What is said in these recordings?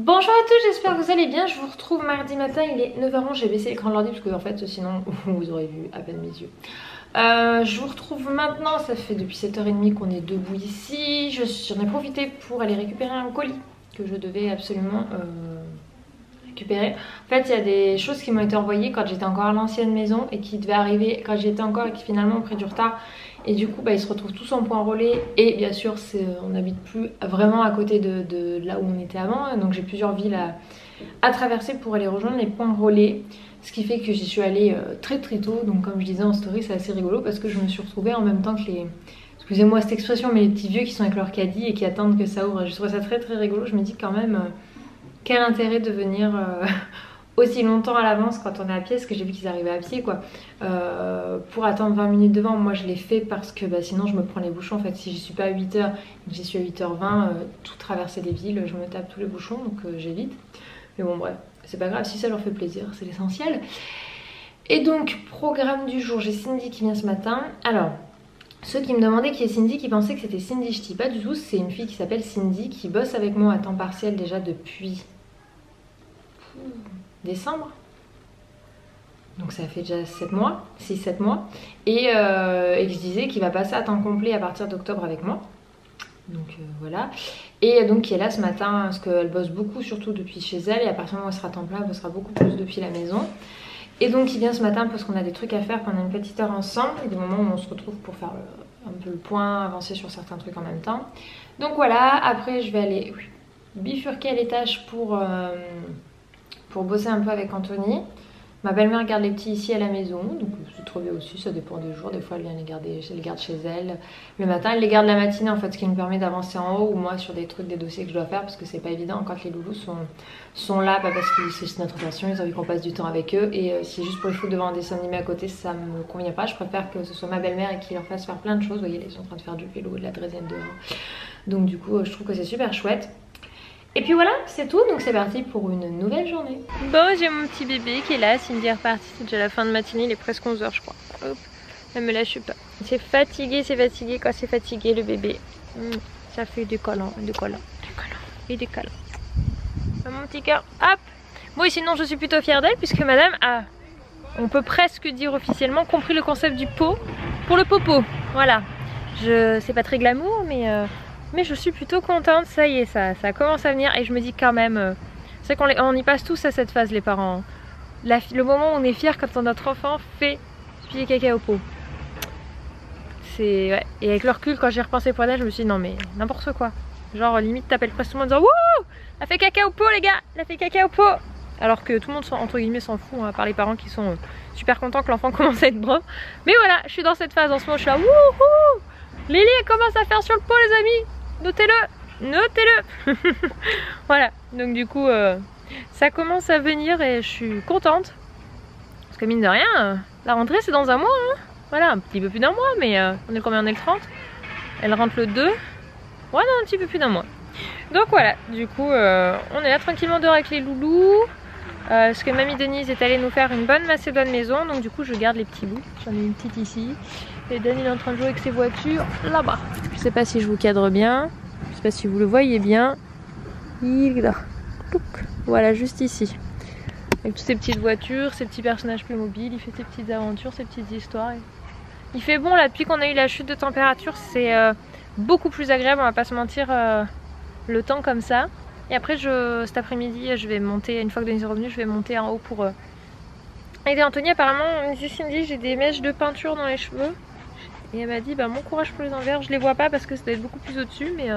Bonjour à tous, j'espère que vous allez bien. Je vous retrouve mardi matin, il est 9h11. J'ai baissé l'écran de l'ordi parce que en fait sinon vous aurez vu à peine mes yeux. Je vous retrouve maintenant, ça fait depuis 7h30 qu'on est debout ici. J'en ai profité pour aller récupérer un colis que je devais absolument récupérer. En fait il y a des choses qui m'ont été envoyées quand j'étais encore à l'ancienne maison et qui devaient arriver quand j'étais encore et qui finalement ont pris du retard. Et du coup ils se retrouvent tous en point relais. Et bien sûr on n'habite plus vraiment à côté de là où on était avant. Donc j'ai plusieurs villes à traverser pour aller rejoindre les points relais. Ce qui fait que j'y suis allée très tôt. Donc comme je disais en story, c'est assez rigolo parce que je me suis retrouvée en même temps que les... Excusez-moi cette expression, mais les petits vieux qui sont avec leur caddie et qui attendent que ça ouvre. Je trouve ça très rigolo. Je me dis quand même quel intérêt de venir aussi longtemps à l'avance quand on est à pied, parce que j'ai vu qu'ils arrivaient à pied quoi, pour attendre 20 minutes devant. Moi je l'ai fait parce que sinon je me prends les bouchons. En fait si j'y suis pas à 8h et que j'y suis à 8h20, tout traverser les villes, je me tape tous les bouchons, donc j'évite. Mais bon bref, c'est pas grave, si ça leur fait plaisir, c'est l'essentiel. Et donc programme du jour, j'ai Cindy qui vient ce matin. Alors ceux qui me demandaient qui est Cindy, qui pensaient que c'était Cindy Ch'ti, pas du tout, c'est une fille qui s'appelle Cindy, qui bosse avec moi à temps partiel déjà depuis décembre. Donc ça fait déjà 7 mois, 6-7 mois. Et que je disais qu'il va passer à temps complet à partir d'octobre avec moi. Donc voilà. Et donc qui est là ce matin parce qu'elle bosse beaucoup, surtout depuis chez elle. Et à partir du moment où elle sera à temps plein, elle bossera beaucoup plus depuis la maison. Et donc il vient ce matin parce qu'on a des trucs à faire pendant une petite heure ensemble. Et des moments où on se retrouve pour faire un peu le point, avancer sur certains trucs en même temps. Donc voilà, après je vais aller bifurquer les tâches pour bosser un peu avec Anthony. Ma belle-mère garde les petits ici à la maison, donc c'est trop bien aussi, ça dépend des jours. Des fois elle vient les garder, elle les garde chez elle. Le matin elle les garde la matinée en fait, ce qui me permet d'avancer en haut ou moi sur des trucs, des dossiers que je dois faire, parce que c'est pas évident quand les loulous sont là, parce que c'est notre passion, ils ont envie qu'on passe du temps avec eux. Et si juste pour les foutre devant un dessin animé à côté, ça me convient pas. Je préfère que ce soit ma belle-mère et qu'il leur fasse faire plein de choses. Vous voyez, ils sont en train de faire du vélo, de la draisette dehors. Donc du coup je trouve que c'est super chouette. Et puis voilà, c'est tout, donc c'est parti pour une nouvelle journée. Bon, j'ai mon petit bébé qui est là, Cindy est repartie, c'est déjà la fin de matinée, il est presque 11h je crois. Hop, elle me lâche pas. C'est fatigué quand c'est fatigué le bébé. Ça fait des collants, des collants, des collants et des collants. Mon petit cœur, hop. Bon, et sinon je suis plutôt fière d'elle puisque madame a, on peut presque dire officiellement, compris le concept du pot pour le popo. Voilà, c'est pas très glamour mais je suis plutôt contente, ça y est, ça commence à venir et je me dis quand même, c'est vrai qu'on y passe tous à cette phase les parents. Le moment où on est fier quand notre enfant fait pipi et caca au pot. Ouais. Et avec le recul, quand j'ai repensé pour elle, je me suis dit non mais n'importe quoi. Genre limite t'appelles presque tout le monde en disant wouh, elle a fait caca au pot les gars, elle a fait caca au pot. Alors que tout le monde entre guillemets s'en fout, hein, à part les parents qui sont super contents que l'enfant commence à être brun. Mais voilà, je suis dans cette phase en ce moment, je suis là wouhou, Lily elle commence à faire sur le pot les amis. Notez-le, notez-le. Voilà, donc du coup ça commence à venir et je suis contente. Parce que mine de rien, la rentrée c'est dans un mois, hein. Voilà, un petit peu plus d'un mois, mais on est combien? On est le 30. Elle rentre le 2. Ouais non, un petit peu plus d'un mois. Donc voilà, du coup on est là tranquillement dehors avec les loulous. Parce que mamie Denise est allée nous faire une bonne macédoine maison. Donc du coup je garde les petits bouts. J'en ai une petite ici. Et Dan il est en train de jouer avec ses voitures là-bas. Je sais pas si je vous cadre bien. Je sais pas si vous le voyez bien. Il est là. Voilà, juste ici. Avec toutes ces petites voitures, ces petits personnages Playmobil. Il fait ses petites aventures, ses petites histoires. Il fait bon là, depuis qu'on a eu la chute de température. C'est beaucoup plus agréable, on va pas se mentir, le temps comme ça. Et après cet après-midi je vais monter, une fois que Denise est revenue, je vais monter en haut pour aider Anthony. Apparemment, Cindy, j'ai des mèches de peinture dans les cheveux. Et elle m'a dit bon courage pour les envers. Je les vois pas parce que ça doit être beaucoup plus au dessus, mais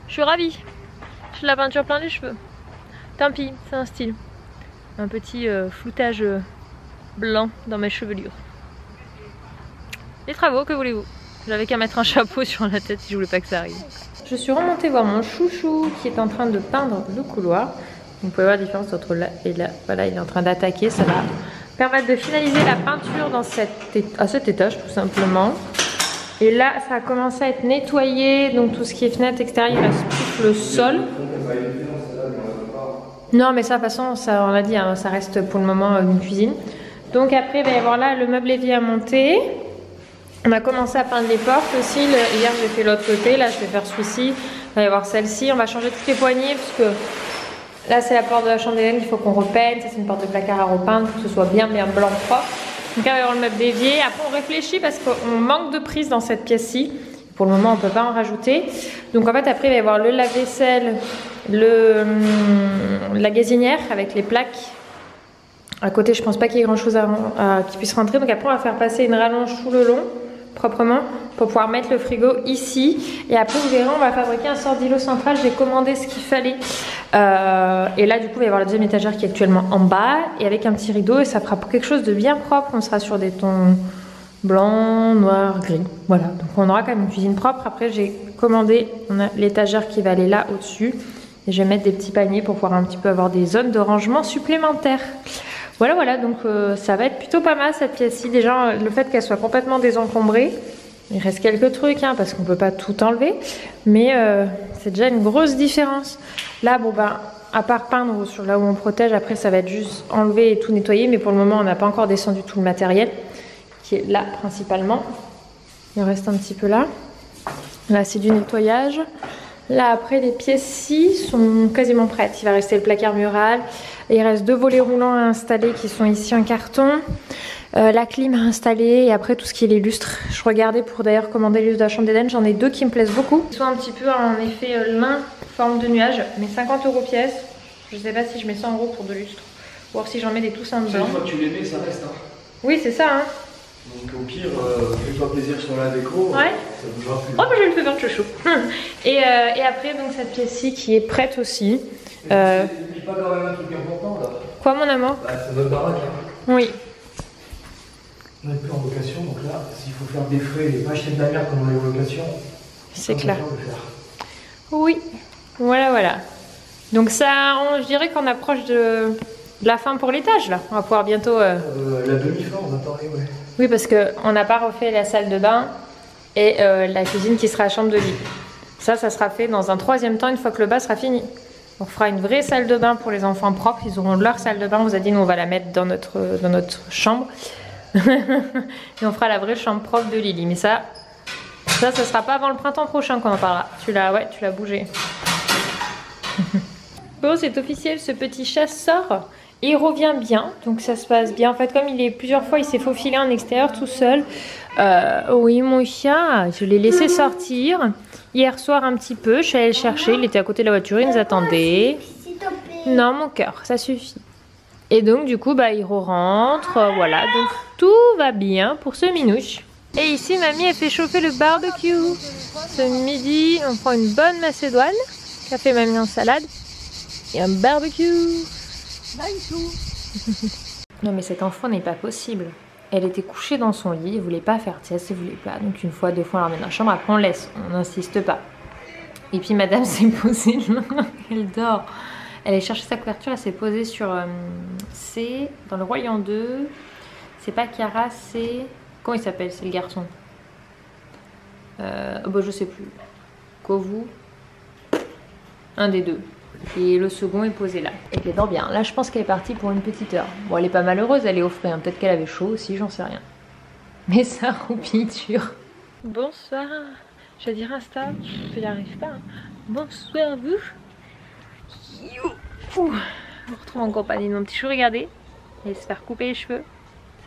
je suis ravie. J'ai de la peinture plein les cheveux. Tant pis, c'est un style. Un petit floutage blanc dans mes chevelures. Les travaux, que voulez-vous? J'avais qu'à mettre un chapeau sur la tête si je voulais pas que ça arrive. Je suis remontée voir mon chouchou qui est en train de peindre le couloir. Vous pouvez voir la différence entre là et là. Voilà, il est en train d'attaquer. Ça va permettre de finaliser la peinture dans à cet étage tout simplement. Et là, ça a commencé à être nettoyé. Donc tout ce qui est fenêtre extérieure, il reste plus que le sol. Non, mais ça, de toute façon, ça, on l'a dit, hein, ça reste pour le moment une cuisine. Donc après, il va y avoir là le meuble évier à monter. On a commencé à peindre les portes aussi. Hier, j'ai fait l'autre côté. Là, je vais faire celui-ci. Il va y avoir celle-ci. On va changer toutes les poignées parce que Là c'est la porte de la chambre d'Hélène qu'il faut qu'on repeigne. Ça c'est une porte de placard à repeindre pour que ce soit bien blanc propre. Donc là on va avoir le meuble d'évier. Après on réfléchit parce qu'on manque de prise dans cette pièce-ci. Pour le moment on ne peut pas en rajouter. Donc en fait après il va y avoir le lave-vaisselle, la gazinière avec les plaques. À côté je pense pas qu'il y ait grand chose qui puisse rentrer. Donc après on va faire passer une rallonge tout le long proprement pour pouvoir mettre le frigo ici. Et après vous verrez on va fabriquer un sort d'îlot central. J'ai commandé ce qu'il fallait. Et là du coup il va y avoir la deuxième étagère qui est actuellement en bas. Et avec un petit rideau et ça fera quelque chose de bien propre. On sera sur des tons blanc, noir, gris. Voilà, donc on aura quand même une cuisine propre. Après j'ai commandé, on a l'étagère qui va aller là au-dessus. Et je vais mettre des petits paniers pour pouvoir un petit peu avoir des zones de rangement supplémentaires. Voilà, donc ça va être plutôt pas mal cette pièce-ci. Déjà, le fait qu'elle soit complètement désencombrée. Il reste quelques trucs, hein, parce qu'on peut pas tout enlever. Mais c'est déjà une grosse différence. Là, bon ben, à part peindre sur là où on protège, après ça va être juste enlever et tout nettoyer. Mais pour le moment, on n'a pas encore descendu tout le matériel, qui est là principalement. Il reste un petit peu là. Là, c'est du nettoyage. Là, après, les pièces-ci sont quasiment prêtes. Il va rester le placard mural. Il reste 2 volets roulants à installer qui sont ici en carton. La clim à installer et après tout ce qui est les lustres. Je regardais pour d'ailleurs commander les lustres de la chambre d'Hélène. J'en ai 2 qui me plaisent beaucoup. Ils sont un petit peu en effet lin, forme de nuage, mais 50 € pièce. Je sais pas si je mets 100 € pour 2 lustres. Ou alors si j'en mets des tous en blanc. Une fois que tu les mets, ça reste. Hein. Oui, c'est ça. Hein. Donc au pire, fais-toi plaisir sur la déco, ouais. Ça bougera plus. Oh, bah, je vais le faire chouchou. Et après, donc cette pièce-ci qui est prête aussi. N'oublie pas quand même un truc important là. Quoi, mon amour? Bah, c'est notre baraque. Hein. Oui. On n'est plus en location, donc là, s'il faut faire des frais et pas acheter de la merde comme on est en location, c'est clair. Oui, voilà. Donc ça, je dirais qu'on approche de la fin pour l'étage là. On va pouvoir bientôt... La demi-fin, on attend, ouais. Oui, parce qu'on n'a pas refait la salle de bain et la cuisine qui sera la chambre de lit. Ça sera fait dans un 3e temps une fois que le bas sera fini. On fera une vraie salle de bain pour les enfants propres. Ils auront leur salle de bain. On vous a dit, nous, on va la mettre dans notre chambre. Et on fera la vraie chambre propre de Lily. Mais ça sera pas avant le printemps prochain qu'on en parlera. Tu l'as bougé. Bon, c'est officiel, ce petit chat sort. Et il revient bien, donc ça se passe bien. En fait, comme plusieurs fois, il s'est faufilé en extérieur tout seul. Oui, mon chat, je l'ai laissé sortir. Hier soir, un petit peu, je suis allée le chercher. Il était à côté de la voiture, il nous attendait. Non, mon cœur, ça suffit. Et donc, du coup, bah, il rentre. Voilà, donc tout va bien pour ce minouche. Et ici, mamie, elle fait chauffer le barbecue. Ce midi, on prend une bonne macédoine. Café, mamie en salade. Et un barbecue. Non mais cet enfant n'est pas possible. Elle était couchée dans son lit, elle voulait pas faire sieste, elle voulait pas. Donc une fois, 2 fois, on l'emmène dans la chambre, après on laisse, on n'insiste pas. Et puis madame s'est posée, elle dort. Elle a cherché sa couverture, elle s'est posée sur c'est dans le Royan 2. C'est pas Chiara, c'est... Comment il s'appelle? C'est le garçon. Bah je sais plus. Kovu. Un des 2. Et le second est posé là. Et elle dort bien. Là, je pense qu'elle est partie pour une petite heure. Bon, elle est pas malheureuse, elle est au frais. Hein. Peut-être qu'elle avait chaud aussi, j'en sais rien. Mais ça roupille dur. Bonsoir. Je vais dire Insta. Je n'y arrive pas. Hein. Bonsoir, vous. On retrouve en compagnie de mon petit chou. Regardez. Il va se faire couper les cheveux.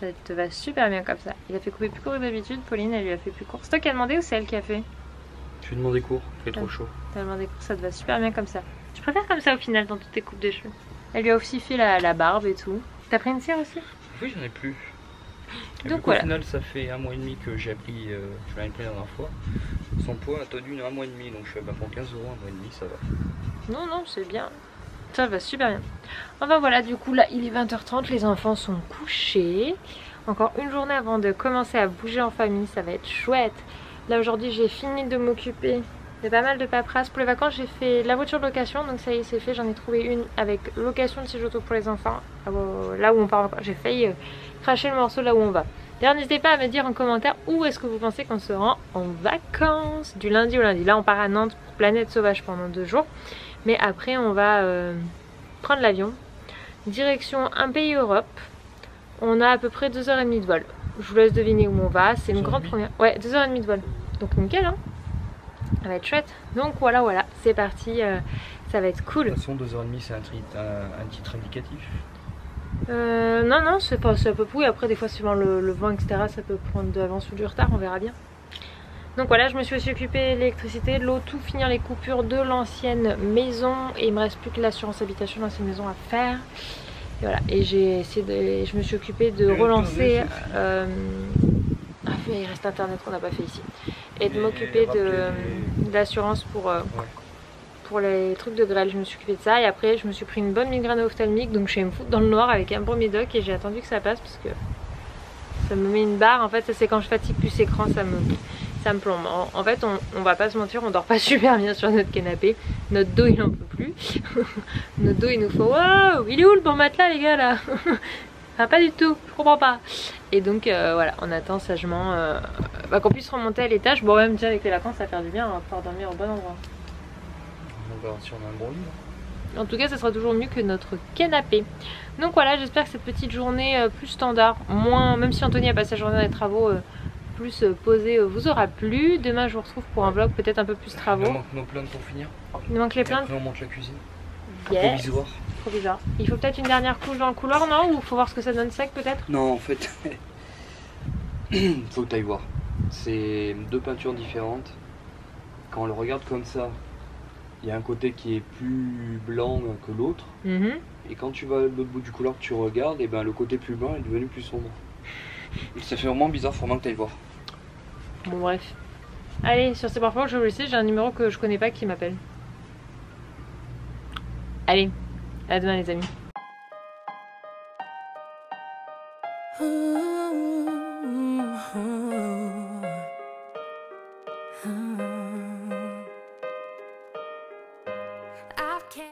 Ça te va super bien comme ça. Il a fait couper plus court que d'habitude. Pauline, elle lui a fait plus court. C'est toi qui as demandé ou c'est elle qui a fait? Je lui ai demandé court. Il fait trop chaud. T'as demandé court, ça te va super bien comme ça. Je préfère comme ça au final dans toutes tes coupes de cheveux. Elle lui a aussi fait la barbe et tout. T'as pris une cire aussi? Oui, j'en ai plus. Donc voilà. Au final, ça fait 1 mois et demi que j'ai pris, je l'avais pris la dernière fois. Son poids a tenu 1 mois et demi, donc je suis pour 15 €, 1 mois et demi, ça va. Non, c'est bien. Ça va super bien. Enfin voilà, du coup là il est 20h30, les enfants sont couchés. Encore une journée avant de commencer à bouger en famille, ça va être chouette. Là aujourd'hui j'ai fini de m'occuper. Il y a pas mal de paperasse. Pour les vacances, j'ai fait la voiture de location, donc ça y est, c'est fait. J'en ai trouvé une avec location de siège auto pour les enfants. Là où on part, j'ai failli cracher le morceau là où on va. D'ailleurs, n'hésitez pas à me dire en commentaire où est-ce que vous pensez qu'on se rend en vacances du lundi au lundi. Là, on part à Nantes pour Planète Sauvage pendant 2 jours. Mais après, on va prendre l'avion. Direction un pays Europe. On a à peu près 2h30 de vol. Je vous laisse deviner où on va. C'est une grande première. Ouais, 2h30 de vol. Donc nickel, hein. Ça va être chouette. Donc voilà, c'est parti. Ça va être cool. De toute façon, 2h30, c'est un titre indicatif. Non, non, c'est pas à peu près. Après, des fois, suivant le vent, etc., ça peut prendre de l'avance ou du retard, on verra bien. Donc voilà, je me suis aussi occupée de l'électricité, de l'eau, tout finir les coupures de l'ancienne maison. Et il me reste plus que l'assurance habitation de l'ancienne maison à faire. Et voilà, et je me suis occupée de relancer. Ah, il reste internet qu'on n'a pas fait ici. Et de m'occuper de l'assurance pour les trucs de grêle. Je me suis occupée de ça et après je me suis pris une bonne migraine ophtalmique, donc je vais me foutre dans le noir avec un bon médoc et j'ai attendu que ça passe parce que ça me met une barre. En fait, ça c'est quand je fatigue plus écran, ça me plombe. En fait, on va pas se mentir, on dort pas super bien sur notre canapé. Notre dos il en peut plus. Notre dos il nous faut waouh, il est où le bon matelas les gars là? Enfin, pas du tout, je comprends pas. Et donc voilà, on attend sagement qu'on puisse remonter à l'étage. Bon, même dire avec les vacances ça va faire du bien, on va pouvoir dormir au bon endroit. On verra si on a un bon lit. En tout cas, ça sera toujours mieux que notre canapé. Donc voilà, j'espère que cette petite journée plus standard, même si Anthony a passé la journée dans les travaux plus posée, vous aura plu. Demain, je vous retrouve pour un vlog peut-être un peu plus travaux. Il nous manque nos plaintes pour finir. Il nous manque les Et plaintes. après, on monte la cuisine. Yes. Provisoire. Provisoire. Il faut peut-être une dernière couche dans le couloir, non? Ou faut voir ce que ça donne sec peut-être? Non, en fait, faut que tu ailles voir. C'est deux peintures différentes. Quand on le regarde comme ça, il y a un côté qui est plus blanc que l'autre. Et quand tu vas à l'autre bout du couloir que tu regardes, et ben le côté plus blanc est devenu plus sombre. Ça fait vraiment bizarre, faut vraiment que tu ailles voir. Bon bref. Allez, sur ces parfums, je vais vous laisser, j'ai un numéro que je connais pas qui m'appelle. Allez, à demain les amis.